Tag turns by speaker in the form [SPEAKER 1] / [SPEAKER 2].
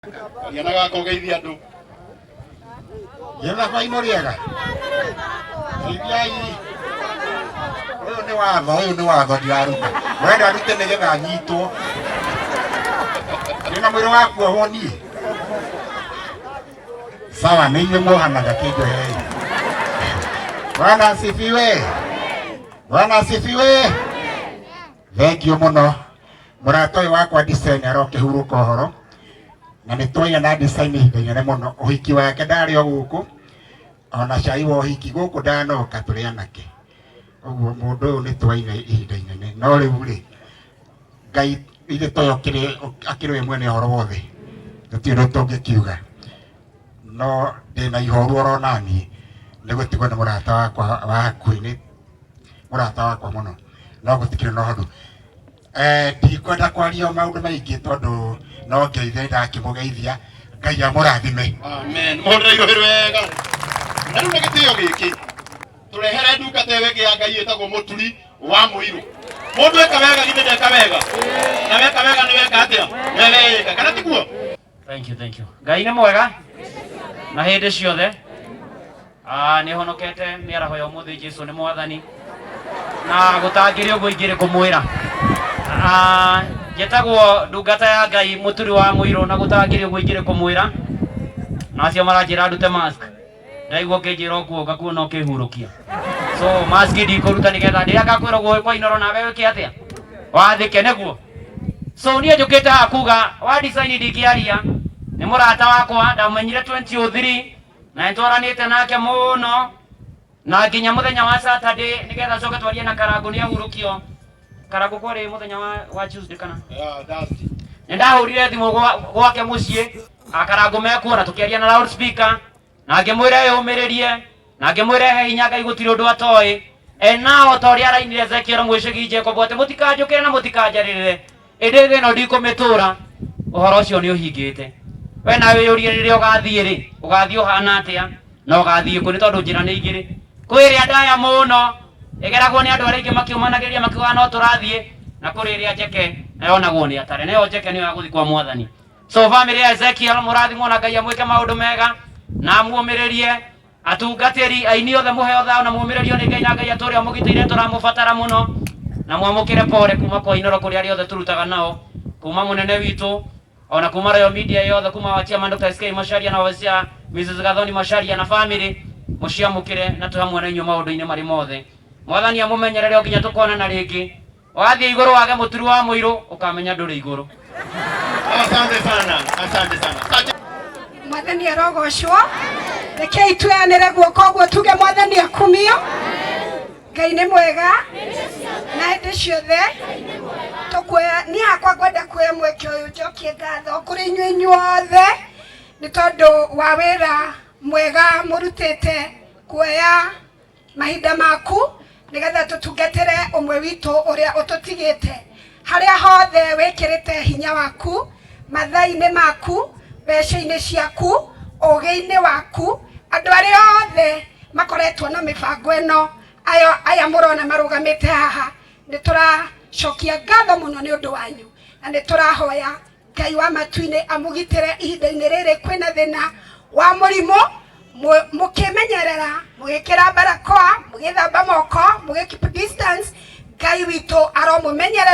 [SPEAKER 1] Yana gako geithia andu.
[SPEAKER 2] Yana vai moriega. Igai. Uyu ni watho ndiraruta. Wenda rute nigetha nyitwo. Nina mwiri waku honi. Sawa ni inyuĩ mũhanaga kĩndũ hei. Bwana asifiwe. Bwana asifiwe. Thank you mũno. Mũrata ũyũ wakwa design arokĩhurũka ũhoro. Na nĩtwaina na design ihinda mũno. Ũhiki wake ndarĩ o gũkũ. Ona cai wa ũhiki gũkũ ndanoka tũrĩ anake. Ũguo mũndũ ũyũ nĩtwaina ihinda inene. No rĩu rĩ, Ngai ithe toyo akĩrĩ we mwene ũhoro wothe. Gũtirĩ ũndũ tũngĩkiuga. No ndĩna ihoru orona niĩ nĩ gũtigwo nĩ mũrata wakwa wa hakuhĩ, mũrata wakwa mũno, no gũtikĩrĩ na ũhoro. Ndikwenda kwaria maũndũ maingĩ tondũ no ngeithe ndakĩmũgeithia. Ngai amũrathime.
[SPEAKER 1] Amen. Mũndũ aihũrĩrwo wega. Na rĩu nĩ gĩtĩo gĩkĩ tũrehere ndungata ĩyo ĩngĩ ya Ngai ĩtagwo mũturi wa Mũirũ. Mũndũ eka wega githĩ ndeka wega. Na weka wega nĩ weka atĩa? Wega kana tiguo?
[SPEAKER 3] Thank you. Ngai nĩ mwega na hĩndĩ ciothe. Nĩ honokete mĩaraho ya ũmũthĩ Jesũ nĩ mwathani. Na gũtangĩrĩ ũguo ingĩrĩ kũmwĩra. Njĩtagwo ndungata ya Ngai mũturi wa Mũirũ na gũtangĩrĩ ũguo ingĩrĩ kũmwĩra. Na acio maranjĩra ndute mask. Ndaigua ũkĩnjĩra ũguo ngakuona ũkĩhurũkia. So mask ndikũruta nĩgetha ndĩrĩa ngakwĩra ũguo kwa inoro nawe wĩke atĩa? Wathĩke nĩguo. So niĩ njũkĩte haha kuga wa design ndingĩaria. Nĩ mũrata wakwa ndamenyire 2003 na nĩtwaranĩte nake mũno na nginya mũthenya wa Saturday nĩgetha coke twarie na Karangũ nĩ ahurũkio. Karangũ kwarĩ mũthenya wa Tuesday kana?
[SPEAKER 1] Thursday.
[SPEAKER 3] Nĩndahũrire thimũ gwake mũciĩ Karangũ mekuona tũkĩaria na loudspeaker na ngĩmwĩra yũmĩrĩrie na ngĩmwĩra he hinya Ngai gũtirĩ ũndũ atoĩ. Nao ta ũrĩa arainire Ezekiel Mwĩcĩgi Jacob atĩ mũtikanjũkĩre na mũtikanjarĩrĩre ĩndĩ thĩ ĩno ndikũmĩtũra. Ũhoro ũcio nĩ ũhingĩte. We na wĩyũrie rĩrĩa ũgathiĩ rĩ, ũgathiĩ ũhana atĩa na ũgathiĩ kũ, nĩ tondũ njĩra nĩ igĩrĩ. Kwĩ ĩrĩa ndaya mũno ĩgeragwo nĩ andũ arĩa aingĩ makiumanagĩrĩria makiugaga no tũrathiĩ, na kũrĩ ĩrĩa njeke yonagwo nĩ atarĩ, nayo njeke nĩyo ya gũthiĩ kwa Mwathani. So family ya Ezekiel mũrathimwo na Ngai amwĩke maũndũ mega na muomĩrĩrie. Atungatĩri aini othe mũheo thayũ na muomĩrĩrio nĩ Ngai na Ngai atũũre amũgitĩire tũramũbatara mũno na mwamũkĩre pore kuma kwa inoro kũrĩa arĩa othe tũrutaga nao, kuma mũnene witũ ona kuma Royal Media yothe, kuma wa chairman Dr. SK Macharia na wacia Mrs. Gathoni Macharia na family mũciamũkĩre na tũhamwe na inyuĩ maũndũ-inĩ marĩ mothe. Mwathani amũmenyerere o nginya tũkonana rĩngĩ. Wathiĩ igũrũ wage mũturi wa Mũirũ ũkamenya ndũrĩ igũrũ.
[SPEAKER 1] Asante sana.
[SPEAKER 4] Mwathani arogocwo. Rekei tuanĩre guoko ũguo tuge Mwathani akumio. Ngai nĩ mwega na hĩndĩ ciothe. Tũkuoya niĩ hakwa ngwenda kuoya mweke ũyũ njokie ngatho kũrĩ inyuĩ inyuothe nĩ tondũ wa wĩra mwega mũrutĩte kuoya mahinda maku nĩgetha tũtungatĩre ũmwe witũ ũrĩa ũtũtigĩte. Harĩa hothe wĩkĩrĩte hinya waku, mathaa-inĩ maku, mbeca-inĩ ciaku, ũgĩ-inĩ waku, andũ arĩa othe makoretwo na mĩbango ĩno aya mũrona marũgamĩte haha, nĩ tũracokia ngatho mũno nĩ ũndũ wanyu na nĩ tũrahoya Ngai wa matu-inĩ amũgitĩre ihinda-inĩ rĩrĩ kwĩna thĩna wa mũrimũ, mũkĩmenyerera, mũgĩkĩra barakoa, mũgĩthamba moko, mũgĩ keep distance. Ngai witũ aromũmenyerera.